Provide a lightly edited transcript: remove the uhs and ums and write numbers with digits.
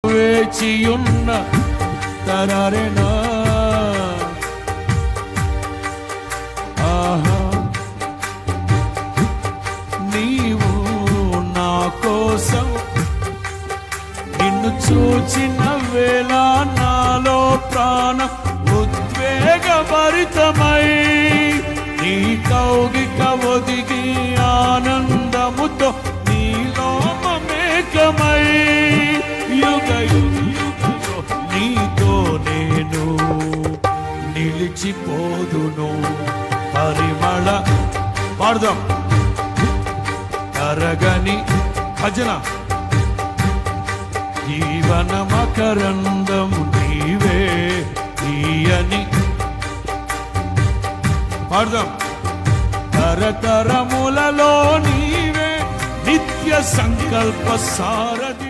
వేచియున్న తరరెనా ఆహా నీవు నా కోసం నిన్ను చూచిన వేళ నాలో ప్రాణం ఉద్వేగభరితమై నీ కౌగిక ఒదిగి ఆనందముతో నీలో మమేకమై యుగ యుగ నీతో నేను నిలిచిపోదును పరిమళ పాడుదాం తరగని భజన జీవన మకరందము నీవే తీయని పాడుదాం తరతరములలో నీవే నిత్య సంకల్ప సారథి